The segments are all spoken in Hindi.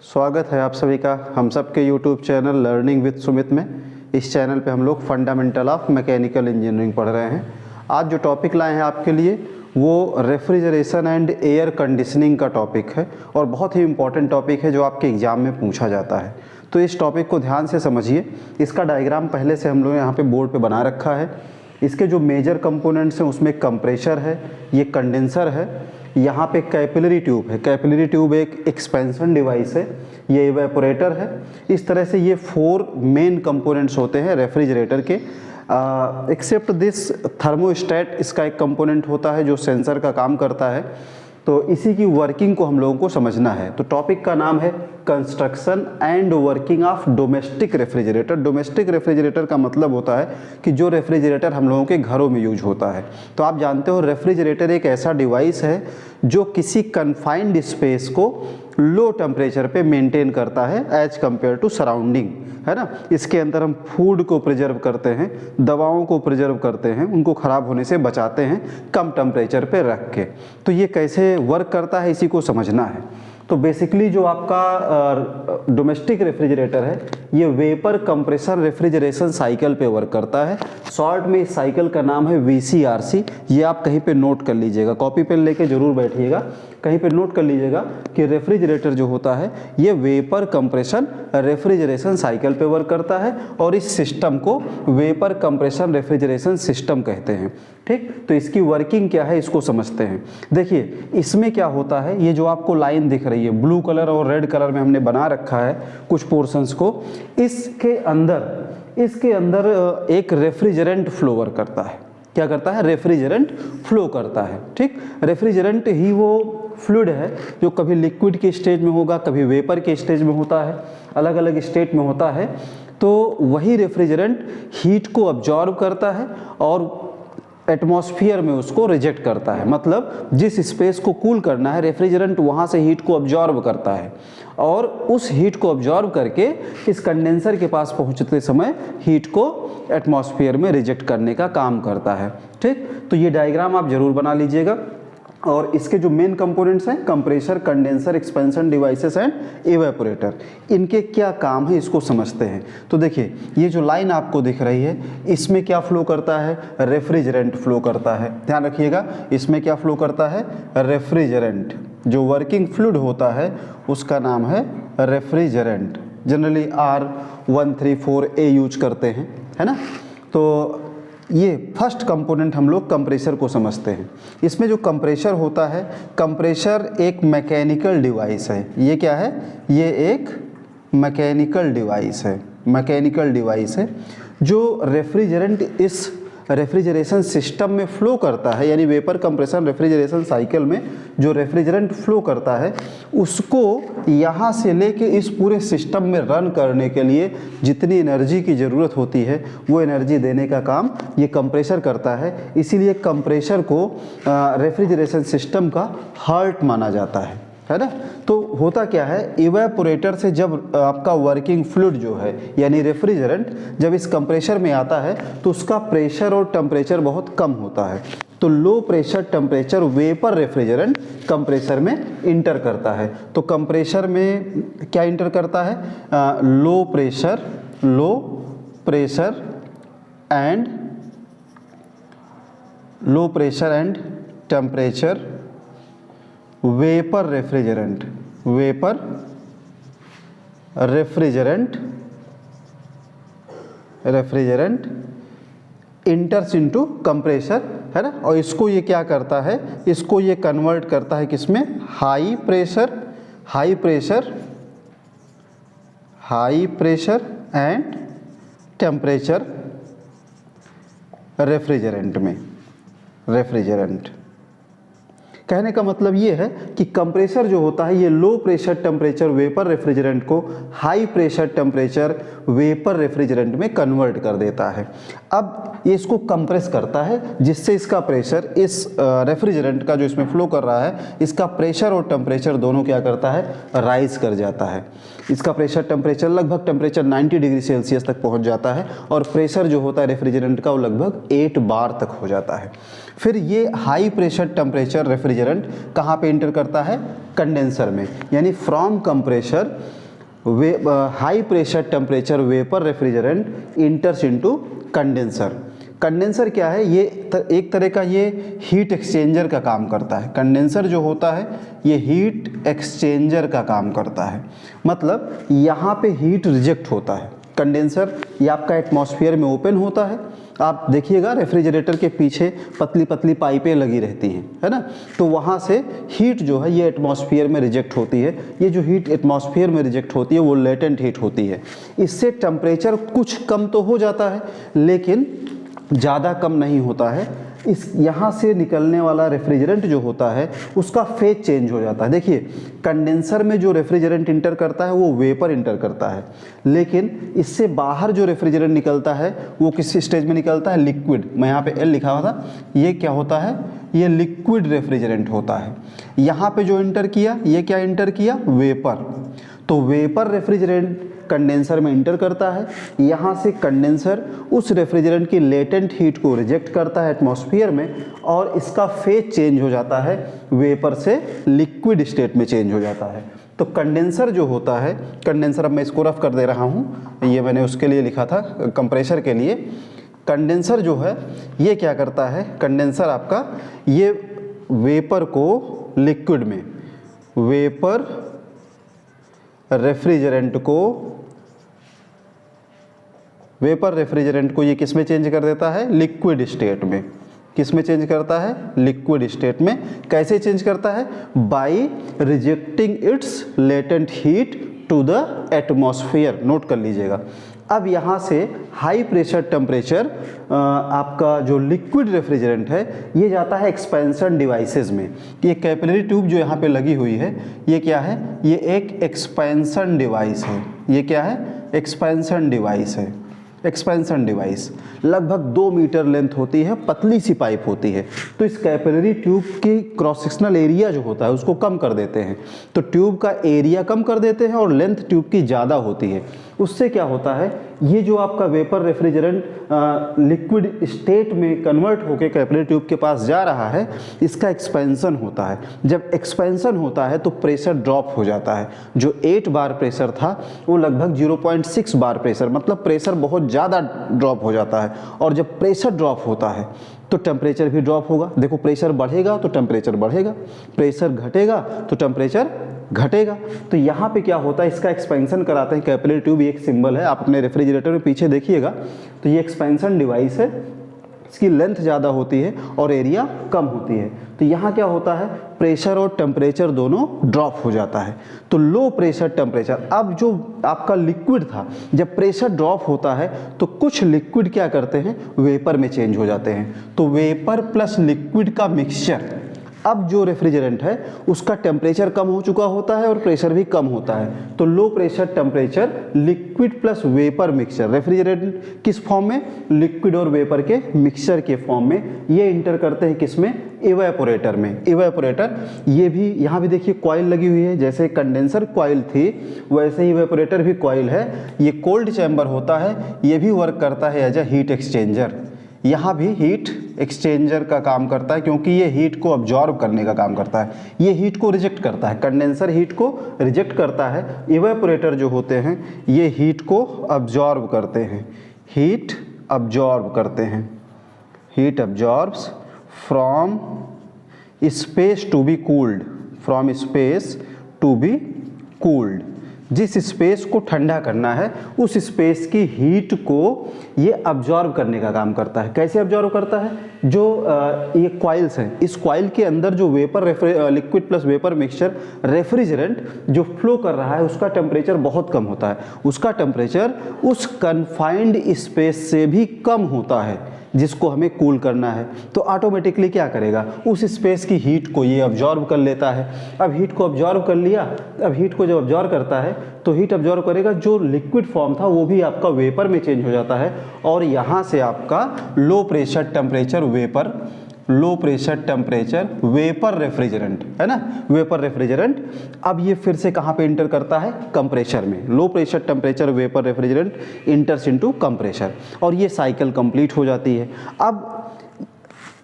स्वागत है आप सभी का हम सब के YouTube channel learning with Sumit में। इस चैनल पे हम लोग फंडामेंटल ऑफ मैकेनिकल इंजीनियरिंग पढ़ रहे हैं। आज जो टॉपिक लाए हैं आपके लिए वो रेफ्रिजरेशन एंड एयर कंडीशनिंग का टॉपिक है और बहुत ही इम्पॉर्टेंट टॉपिक है जो आपके एग्ज़ाम में पूछा जाता है। तो इस टॉपिक को ध्यान से समझिए। इसका डायग्राम पहले से हम लोग यहाँ पे बोर्ड पे बना रखा है। इसके जो मेजर कंपोनेंट्स हैं उसमें कंप्रेशर है, ये कंडेंसर है, यहाँ पे कैपिलरी ट्यूब है। कैपिलरी ट्यूब एक एक्सपेंशन डिवाइस है, ये इवेपोरेटर है। इस तरह से ये 4 मेन कंपोनेंट्स होते हैं रेफ्रिजरेटर के। एक्सेप्ट दिस थर्मोस्टेट इसका एक कंपोनेंट होता है जो सेंसर का काम करता है। तो इसी की वर्किंग को हम लोगों को समझना है। तो टॉपिक का नाम है construction and working of domestic refrigerator. Domestic refrigerator का मतलब होता है कि जो रेफ्रिजरेटर हम लोगों के घरों में यूज होता है। तो आप जानते हो रेफ्रिजरेटर एक ऐसा डिवाइस है जो किसी कन्फाइंड स्पेस को लो टेम्परेचर पे मेंटेन करता है एज कंपेयर टू सराउंडिंग, है ना। इसके अंदर हम फूड को प्रिजर्व करते हैं, दवाओं को प्रिजर्व करते हैं, उनको ख़राब होने से बचाते हैं कम टेम्परेचर पे रख के। तो ये कैसे वर्क करता है इसी को समझना है। तो बेसिकली जो आपका डोमेस्टिक रेफ्रिजरेटर है ये वेपर कंप्रेशन रेफ्रिजरेशन साइकिल पे वर्क करता है। शॉर्ट में इस साइकिल का नाम है VCRC। ये आप कहीं पे नोट कर लीजिएगा, कॉपी पेन लेके जरूर बैठिएगा, कहीं पे नोट कर लीजिएगा कि रेफ्रिजरेटर जो होता है ये वेपर कंप्रेशन रेफ्रिजरेशन साइकिल पे वर्क करता है और इस सिस्टम को वेपर कंप्रेशन रेफ्रिजरेशन सिस्टम कहते हैं। ठीक, तो इसकी वर्किंग क्या है इसको समझते हैं। देखिए इसमें क्या होता है, ये जो आपको लाइन दिख रही है ब्लू कलर और रेड कलर में हमने बना रखा है कुछ पोर्शंस को, इसके अंदर एक रेफ्रिजरेंट फ्लोवर करता है। क्या करता है? रेफ्रिजरेंट फ्लो करता है। ठीक, रेफ्रिजरेंट ही वो फ्लूइड है जो कभी लिक्विड के स्टेज में होगा, कभी वेपर के स्टेज में होता है, अलग अलग स्टेट में होता है। तो वही रेफ्रिजरेंट हीट को अब्जॉर्ब करता है और एटमॉस्फेयर में उसको रिजेक्ट करता है। मतलब जिस स्पेस को कूल करना है रेफ्रिजरेंट वहाँ से हीट को अब्जॉर्ब करता है और उस हीट को अब्जॉर्ब करके इस कंडेंसर के पास पहुँचते समय हीट को एटमॉस्फेयर में रिजेक्ट करने का काम करता है। ठीक, तो ये डायग्राम आप जरूर बना लीजिएगा। और इसके जो मेन कंपोनेंट्स हैं compressor, condenser, expansion devices and evaporator, इनके क्या काम है इसको समझते हैं। तो देखिए ये जो लाइन आपको दिख रही है इसमें क्या फ्लो करता है? रेफ्रिजरेंट फ्लो करता है। ध्यान रखिएगा इसमें क्या फ्लो करता है? रेफ्रिजरेंट। जो वर्किंग फ्लूइड होता है उसका नाम है रेफ्रिजरेंट। जनरली R134A यूज करते हैं, है ना। तो ये फर्स्ट कंपोनेंट हम लोग कंप्रेसर को समझते हैं। इसमें जो कंप्रेसर होता है, कंप्रेसर एक मैकेनिकल डिवाइस है। ये क्या है? ये एक मैकेनिकल डिवाइस है। मैकेनिकल डिवाइस है जो रेफ्रिजरेंट इस रेफ्रिजरेशन सिस्टम में फ्लो करता है, यानी वेपर कंप्रेशन रेफ्रिजरेशन साइकिल में जो रेफ्रिजरेंट फ्लो करता है उसको यहाँ से लेके इस पूरे सिस्टम में रन करने के लिए जितनी एनर्जी की ज़रूरत होती है वो एनर्जी देने का काम ये कंप्रेसर करता है। इसीलिए कंप्रेसर को रेफ्रिजरेशन सिस्टम का हार्ट माना जाता है ना। तो होता क्या है, इवेपोरेटर से जब आपका वर्किंग फ्लूइड जो है यानी रेफ्रिजरेंट जब इस कंप्रेसर में आता है तो उसका प्रेशर और टेम्परेचर बहुत कम होता है। तो लो pressure temperature vapour refrigerant compressor में इंटर करता है। तो कंप्रेसर में क्या इंटर करता है? Low pressure and temperature vapour refrigerant इंटर्स into compressor, है ना। और इसको ये क्या करता है? इसको ये कन्वर्ट करता है किसमें? High pressure and temperature refrigerant. कहने का मतलब ये है कि कंप्रेसर जो होता है ये low pressure temperature vapour refrigerant को high pressure temperature vapour refrigerant में कन्वर्ट कर देता है। अब ये इसको कंप्रेस करता है, जिससे इसका प्रेशर, इस रेफ्रिजरेंट का जो इसमें फ्लो कर रहा है, इसका प्रेशर और टेम्परेचर दोनों क्या करता है, राइज कर जाता है। इसका प्रेशर टेम्परेचर लगभग टेम्परेचर 90 डिग्री सेल्सियस तक पहुंच जाता है और प्रेशर जो होता है रेफ्रिजरेंट का वो लगभग 8 बार तक हो जाता है। फिर ये हाई प्रेशर टेम्परेचर रेफ्रिजरेंट कहाँ पे इंटर करता है, कंडेंसर में, यानी from compressor high pressure temperature vapour refrigerant इंटर्स into condenser. Condenser क्या है, ये एक तरह का ये हीट एक्सचेंजर का काम करता है। कंडेंसर जो होता है ये हीट एक्सचेंजर का काम करता है, मतलब यहाँ पे हीट रिजेक्ट होता है। कंडेंसर ये आपका एटमॉस्फेयर में ओपन होता है, आप देखिएगा रेफ्रिजरेटर के पीछे पतली पतली पाइपें लगी रहती हैं, है ना, तो वहाँ से हीट जो है ये एटमॉस्फेयर में रिजेक्ट होती है। ये जो हीट एटमॉस्फेयर में रिजेक्ट होती है वो लेटेंट हीट होती है। इससे टेम्परेचर कुछ कम तो हो जाता है लेकिन ज़्यादा कम नहीं होता है। इस यहाँ से निकलने वाला रेफ्रिजरेंट जो होता है उसका फेज चेंज हो जाता है। देखिए कंडेंसर में जो रेफ्रिजरेंट इंटर करता है वो वेपर इंटर करता है, लेकिन इससे बाहर जो रेफ्रिजरेंट निकलता है वो किस स्टेज में निकलता है, लिक्विड। मैं यहाँ पे एल लिखा हुआ था, ये क्या होता है, ये लिक्विड रेफ्रिजरेंट होता है। यहाँ पे जो इंटर किया ये क्या इंटर किया, वेपर। तो वेपर रेफ्रिजरेंट कंडेंसर में इंटर करता है, यहाँ से कंडेंसर उस रेफ्रिजरेंट की लेटेंट हीट को रिजेक्ट करता है एटमॉस्फेयर में और इसका फेज चेंज हो जाता है, वेपर से लिक्विड स्टेट में चेंज हो जाता है। तो कंडेंसर जो होता है, कंडेंसर अब मैं इसको रफ कर दे रहा हूँ, ये मैंने उसके लिए लिखा था कंप्रेशर के लिए। कंडेंसर जो है ये क्या करता है, कंडेंसर आपका ये वेपर को लिक्विड में, वेपर रेफ्रिजरेंट को ये किस में चेंज कर देता है, लिक्विड स्टेट में। किस में चेंज करता है, लिक्विड स्टेट में। कैसे चेंज करता है, by rejecting its latent heat to the atmosphere. Note कर लीजिएगा। अब यहाँ से हाई प्रेशर टेम्परेचर आपका जो लिक्विड रेफ्रिजरेंट है ये जाता है एक्सपेंशन डिवाइसेस में। ये कैपिलरी ट्यूब जो यहाँ पे लगी हुई है ये क्या है, ये एक एक्सपेंशन डिवाइस है। ये क्या है, एक्सपेंशन डिवाइस है। एक्सपेंशन डिवाइस लगभग 2 मीटर लेंथ होती है, पतली सी पाइप होती है। तो इस कैपिलरी ट्यूब की क्रॉस सेक्शनल एरिया जो होता है उसको कम कर देते हैं। तो ट्यूब का एरिया कम कर देते हैं और लेंथ ट्यूब की ज़्यादा होती है। उससे क्या होता है, ये जो आपका वेपर रेफ्रिजरेंट लिक्विड स्टेट में कन्वर्ट होकर कैपिलरी ट्यूब के पास जा रहा है, इसका एक्सपेंशन होता है। जब एक्सपेंशन होता है तो प्रेशर ड्रॉप हो जाता है। जो 8 बार प्रेशर था वो लगभग 0.6 बार प्रेशर, मतलब प्रेशर बहुत ज़्यादा ड्रॉप हो जाता है। और जब प्रेशर ड्रॉप होता है तो टेम्परेचर भी ड्रॉप होगा। देखो प्रेशर बढ़ेगा तो टेम्परेचर बढ़ेगा, प्रेशर घटेगा तो टेम्परेचर घटेगा। तो यहाँ पे क्या होता है, इसका एक्सपेंशन कराते हैं कैपिलरी ट्यूब। ये एक सिंबल है, आप अपने रेफ्रिजरेटर में पीछे देखिएगा तो ये एक्सपेंशन डिवाइस है। इसकी लेंथ ज़्यादा होती है और एरिया कम होती है। तो यहाँ क्या होता है, प्रेशर और टेम्परेचर दोनों ड्रॉप हो जाता है। तो लो प्रेशर टेम्परेचर, अब जो आपका लिक्विड था जब प्रेशर ड्रॉप होता है तो कुछ लिक्विड क्या करते हैं, वेपर में चेंज हो जाते हैं। तो वेपर प्लस लिक्विड का मिक्सचर, अब जो रेफ्रिजरेंट है उसका टेम्परेचर कम हो चुका होता है और प्रेशर भी कम होता है। तो लो pressure temperature liquid plus vapour mixture, refrigerant किस फॉर्म में, लिक्विड और वेपर के मिक्सचर के फॉर्म में ये इंटर करते हैं। किसमें, इवेपोरेटर में। इवेपोरेटर ये भी, यहाँ भी देखिए कॉइल लगी हुई है, जैसे कंडेंसर कॉइल थी वैसे ही इवेपोरेटर भी कॉइल है। ये कोल्ड चैम्बर होता है, ये भी वर्क करता है एज अ हीट एक्सचेंजर। यहाँ भी हीट एक्सचेंजर का काम करता है क्योंकि ये हीट को अब्जॉर्ब करने का काम करता है, ये हीट को रिजेक्ट करता है। कंडेंसर हीट को रिजेक्ट करता है, इवेपोरेटर जो होते हैं ये हीट को अब्जॉर्ब करते हैं, हीट अब्जॉर्ब करते हैं। Heat absorbs from space to be cooled, from space to be cooled. जिस स्पेस को ठंडा करना है उस स्पेस की हीट को ये अब्जॉर्ब करने का काम करता है। कैसे अब्जॉर्ब करता है, जो ये कॉइल्स हैं, इस कॉइल के अंदर जो vapour liquid plus vapour mixture refrigerant जो फ्लो कर रहा है उसका टेम्परेचर बहुत कम होता है। उसका टेम्परेचर उस कन्फाइंड स्पेस से भी कम होता है। जिसको हमें कूल करना है, तो ऑटोमेटिकली क्या करेगा, उस स्पेस की हीट को ये ऑब्जॉर्व कर लेता है। अब हीट को ऑब्जॉर्व कर लिया, अब हीट को जब ऑब्जॉर्व करता है तो हीट ऑब्जॉर्व करेगा, जो लिक्विड फॉर्म था वो भी आपका वेपर में चेंज हो जाता है, और यहाँ से आपका लो प्रेशर टेम्परेचर वेपर रेफ्रिजरेंट है ना, वेपर रेफ्रिजरेंट। अब ये फिर से कहाँ पे इंटर करता है, कंप्रेशर में। लो pressure temperature vapour refrigerant इंटर्स into compressor, और ये साइकिल कंप्लीट हो जाती है। अब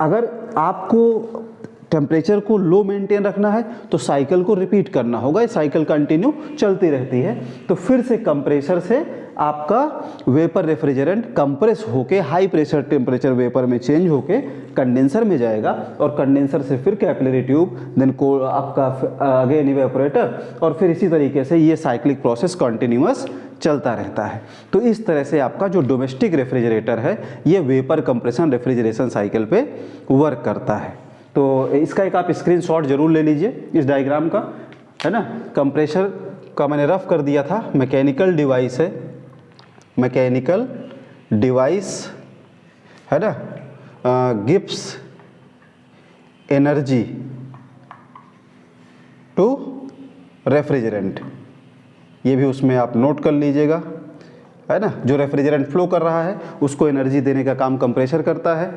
अगर आपको टेम्परेचर को लो मेंटेन रखना है तो साइकिल को रिपीट करना होगा, ये साइकिल कंटिन्यू चलती रहती है। तो फिर से कंप्रेसर से आपका वेपर रेफ्रिजरेंट कंप्रेस होके हाई प्रेशर टेम्परेचर वेपर में चेंज होके कंडेंसर में जाएगा, और कंडेंसर से फिर कैपिलरी ट्यूब, देन को आपका अगेन इवेपोरेटर, और फिर इसी तरीके से ये साइक्लिक प्रोसेस कंटिन्यूअस चलता रहता है। तो इस तरह से आपका जो डोमेस्टिक रेफ्रिजरेटर है ये वेपर कंप्रेशन रेफ्रिजरेशन साइकिल पे वर्क करता है। तो इसका एक आप स्क्रीनशॉट जरूर ले लीजिए इस डायग्राम का, है ना। कंप्रेशर का मैंने रफ कर दिया था, मैकेनिकल डिवाइस है, मैकेनिकल डिवाइस है ना, गिव्स एनर्जी टू रेफ्रिजरेंट, ये भी उसमें आप नोट कर लीजिएगा, है ना। जो रेफ्रिजरेंट फ्लो कर रहा है उसको एनर्जी देने का काम कंप्रेशर करता है।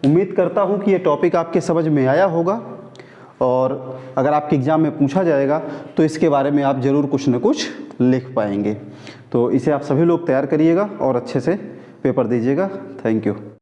उम्मीद करता हूँ कि ये टॉपिक आपके समझ में आया होगा, और अगर आपके एग्ज़ाम में पूछा जाएगा तो इसके बारे में आप ज़रूर कुछ न कुछ लिख पाएंगे। तो इसे आप सभी लोग तैयार करिएगा और अच्छे से पेपर दीजिएगा। Thank you.